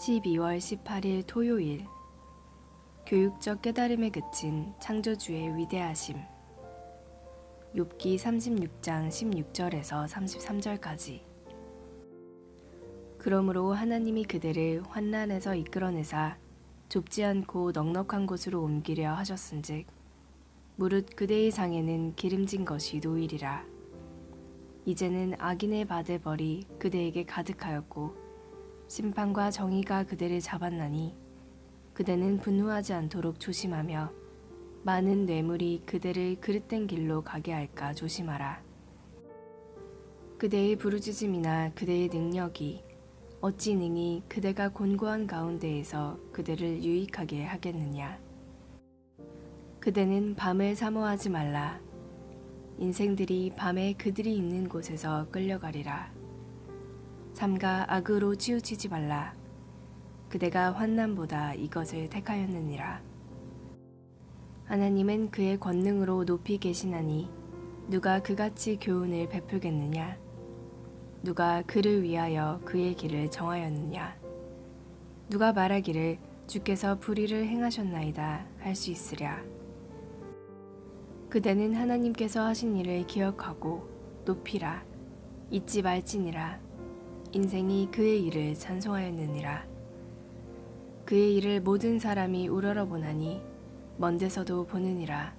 12월 18일 토요일, 교육적 깨달음에 그친 창조주의 위대하심. 욥기 36장 16절에서 33절까지. 그러므로 하나님이 그들을 환난에서 이끌어내사 좁지 않고 넉넉한 곳으로 옮기려 하셨은즉 무릇 그대의 장에는 기름진 것이 놓이리라. 이제는 악인의 바들벌이 그대에게 가득하였고 심판과 정의가 그대를 잡았나니 그대는 분노하지 않도록 조심하며 많은 뇌물이 그대를 그릇된 길로 가게 할까 조심하라. 그대의 부르짖음이나 그대의 능력이 어찌 능히 그대가 곤고한 가운데에서 그대를 유익하게 하겠느냐. 그대는 밤을 사모하지 말라. 인생들이 밤에 그들이 있는 곳에서 끌려가리라. 삼가 악으로 치우치지 말라. 그대가 환난보다 이것을 택하였느니라. 하나님은 그의 권능으로 높이 계시나니 누가 그같이 교훈을 베풀겠느냐. 누가 그를 위하여 그의 길을 정하였느냐. 누가 말하기를 주께서 불의를 행하셨나이다 할 수 있으랴. 그대는 하나님께서 하신 일을 기억하고 높이라. 잊지 말지니라. 인생이 그의 일을 찬송하였느니라. 그의 일을 모든 사람이 우러러보나니 먼 데서도 보느니라.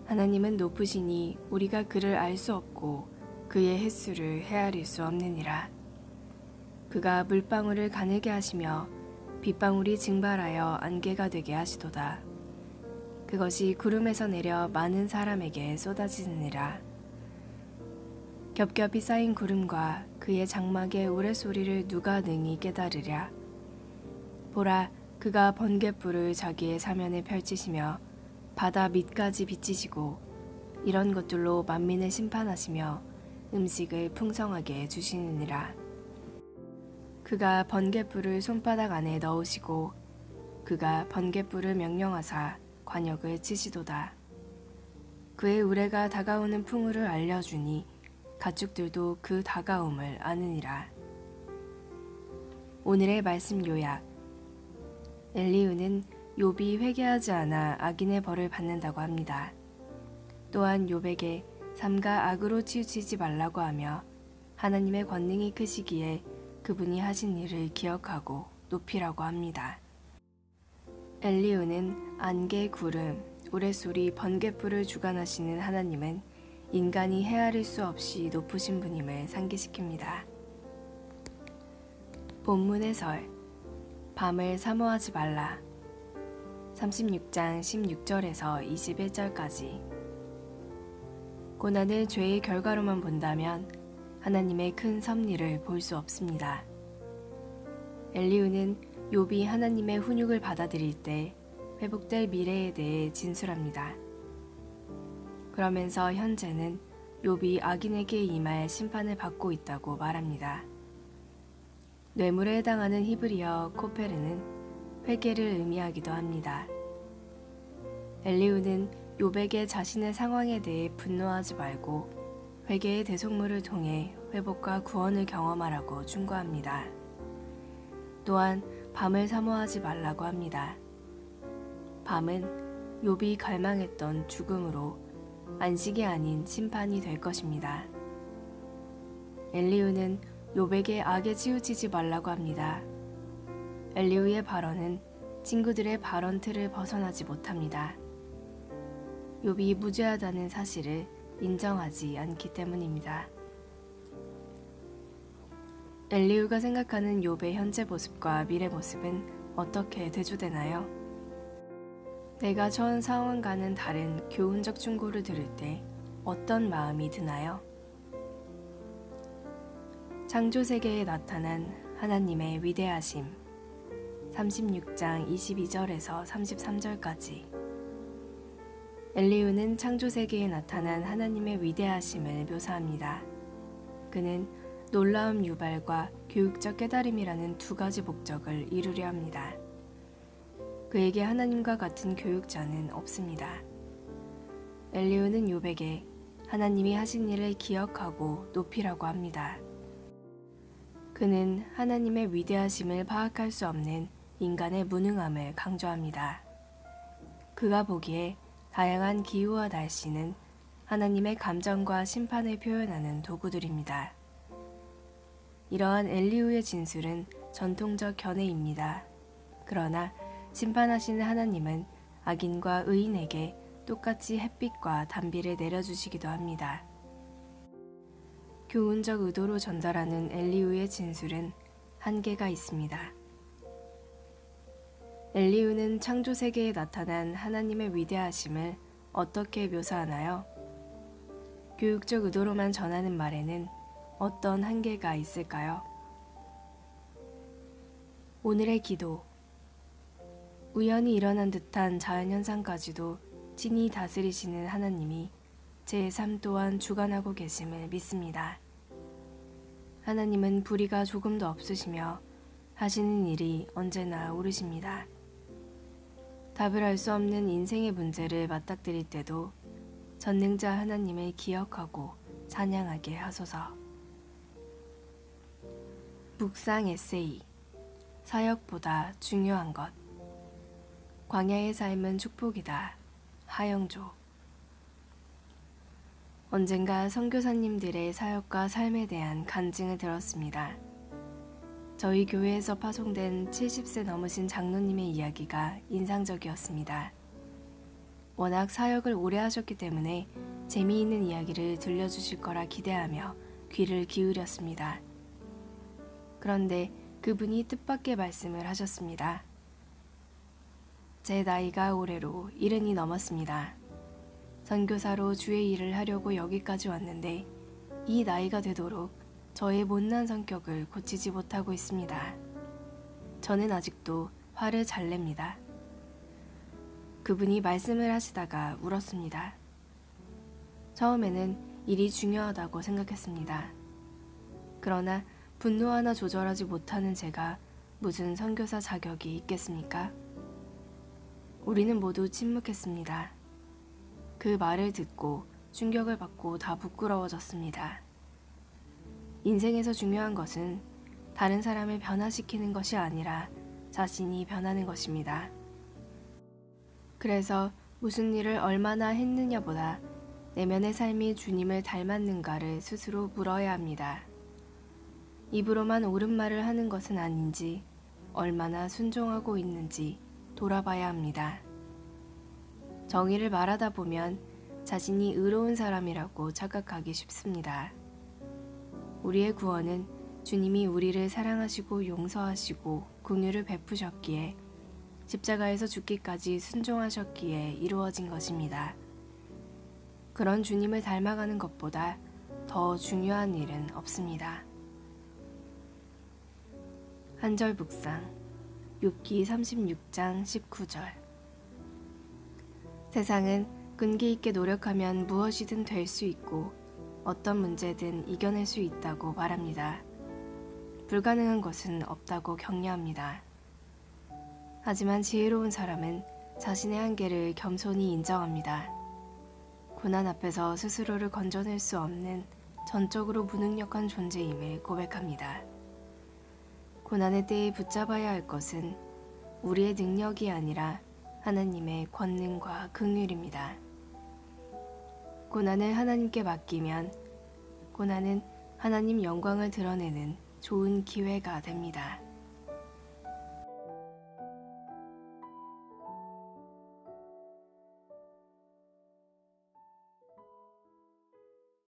하나님은 높으시니 우리가 그를 알 수 없고 그의 횟수를 헤아릴 수 없느니라. 그가 물방울을 가늘게 하시며 빗방울이 증발하여 안개가 되게 하시도다. 그것이 구름에서 내려 많은 사람에게 쏟아지느니라. 겹겹이 쌓인 구름과 그의 장막의 우레소리를 누가 능히 깨달으랴. 보라, 그가 번갯불을 자기의 사면에 펼치시며 바다 밑까지 비치시고 이런 것들로 만민을 심판하시며 음식을 풍성하게 주시느니라. 그가 번갯불을 손바닥 안에 넣으시고 그가 번갯불을 명령하사 관역을 치시도다. 그의 우레가 다가오는 풍우를 알려주니 가축들도 그 다가옴을 아느니라. 오늘의 말씀 요약. 엘리후는 욥이 회개하지 않아 악인의 벌을 받는다고 합니다. 또한 욥에게 삼가 악으로 치우치지 말라고 하며 하나님의 권능이 크시기에 그분이 하신 일을 기억하고 높이라고 합니다. 엘리후는 안개, 구름, 우레소리, 번갯불을 주관하시는 하나님은 인간이 헤아릴 수 없이 높으신 분임을 상기시킵니다. 본문 해설. 밤을 사모하지 말라. 36장 16절에서 21절까지. 고난을 죄의 결과로만 본다면 하나님의 큰 섭리를 볼 수 없습니다. 엘리후는 욥이 하나님의 훈육을 받아들일 때 회복될 미래에 대해 진술합니다. 그러면서 현재는 욥이 악인에게 임할 심판을 받고 있다고 말합니다. 뇌물에 해당하는 히브리어 코페르는 회개를 의미하기도 합니다. 엘리후는 욥에게 자신의 상황에 대해 분노하지 말고 회개의 대속물을 통해 회복과 구원을 경험하라고 충고합니다. 또한 밤을 사모하지 말라고 합니다. 밤은 욥이 갈망했던 죽음으로 안식이 아닌 심판이 될 것입니다. 엘리후는 욥에게 악에 치우치지 말라고 합니다. 엘리후의 발언은 친구들의 발언 틀을 벗어나지 못합니다. 욥이 무죄하다는 사실을 인정하지 않기 때문입니다. 엘리후가 생각하는 욥의 현재 모습과 미래 모습은 어떻게 대조되나요? 내가 처한 상황과는 다른 교훈적 충고를 들을 때 어떤 마음이 드나요? 창조세계에 나타난 하나님의 위대하심. 36장 22절에서 33절까지. 엘리후는 창조세계에 나타난 하나님의 위대하심을 묘사합니다. 그는 놀라움 유발과 교육적 깨달음이라는 두 가지 목적을 이루려 합니다. 그에게 하나님과 같은 교육자는 없습니다. 엘리후는 욥에게 하나님이 하신 일을 기억하고 높이라고 합니다. 그는 하나님의 위대하심을 파악할 수 없는 인간의 무능함을 강조합니다. 그가 보기에 다양한 기후와 날씨는 하나님의 감정과 심판을 표현하는 도구들입니다. 이러한 엘리후의 진술은 전통적 견해입니다. 그러나 심판하시는 하나님은 악인과 의인에게 똑같이 햇빛과 단비를 내려주시기도 합니다. 교훈적 의도로 전달하는 엘리후의 진술은 한계가 있습니다. 엘리후는 창조 세계에 나타난 하나님의 위대하심을 어떻게 묘사하나요? 교육적 의도로만 전하는 말에는 어떤 한계가 있을까요? 오늘의 기도. 우연히 일어난 듯한 자연현상까지도 친히 다스리시는 하나님이 제 삶 또한 주관하고 계심을 믿습니다. 하나님은 불의가 조금도 없으시며 하시는 일이 언제나 옳으십니다. 답을 알 수 없는 인생의 문제를 맞닥뜨릴 때도 전능자 하나님을 기억하고 찬양하게 하소서. 묵상 에세이. 사역보다 중요한 것. 광야의 삶은 축복이다. 하영조. 언젠가 선교사님들의 사역과 삶에 대한 간증을 들었습니다. 저희 교회에서 파송된 70세 넘으신 장로님의 이야기가 인상적이었습니다. 워낙 사역을 오래 하셨기 때문에 재미있는 이야기를 들려주실 거라 기대하며 귀를 기울였습니다. 그런데 그분이 뜻밖의 말씀을 하셨습니다. 제 나이가 올해로 70이 넘었습니다. 선교사로 주의 일을 하려고 여기까지 왔는데 이 나이가 되도록 저의 못난 성격을 고치지 못하고 있습니다. 저는 아직도 화를 잘 냅니다. 그분이 말씀을 하시다가 울었습니다. 처음에는 일이 중요하다고 생각했습니다. 그러나 분노 하나 조절하지 못하는 제가 무슨 선교사 자격이 있겠습니까? 우리는 모두 침묵했습니다. 그 말을 듣고 충격을 받고 다 부끄러워졌습니다. 인생에서 중요한 것은 다른 사람을 변화시키는 것이 아니라 자신이 변하는 것입니다. 그래서 무슨 일을 얼마나 했느냐보다 내면의 삶이 주님을 닮았는가를 스스로 물어야 합니다. 입으로만 옳은 말을 하는 것은 아닌지 얼마나 순종하고 있는지 돌아봐야 합니다. 정의를 말하다 보면 자신이 의로운 사람이라고 착각하기 쉽습니다. 우리의 구원은 주님이 우리를 사랑하시고 용서하시고 긍휼을 베푸셨기에 십자가에서 죽기까지 순종하셨기에 이루어진 것입니다. 그런 주님을 닮아가는 것보다 더 중요한 일은 없습니다. 한절 묵상. 욥기 36장 19절. 세상은 끈기 있게 노력하면 무엇이든 될 수 있고 어떤 문제든 이겨낼 수 있다고 말합니다. 불가능한 것은 없다고 격려합니다. 하지만 지혜로운 사람은 자신의 한계를 겸손히 인정합니다. 고난 앞에서 스스로를 건져낼 수 없는 전적으로 무능력한 존재임을 고백합니다. 고난의 때에 붙잡아야 할 것은 우리의 능력이 아니라 하나님의 권능과 긍휼입니다. 고난을 하나님께 맡기면 고난은 하나님 영광을 드러내는 좋은 기회가 됩니다.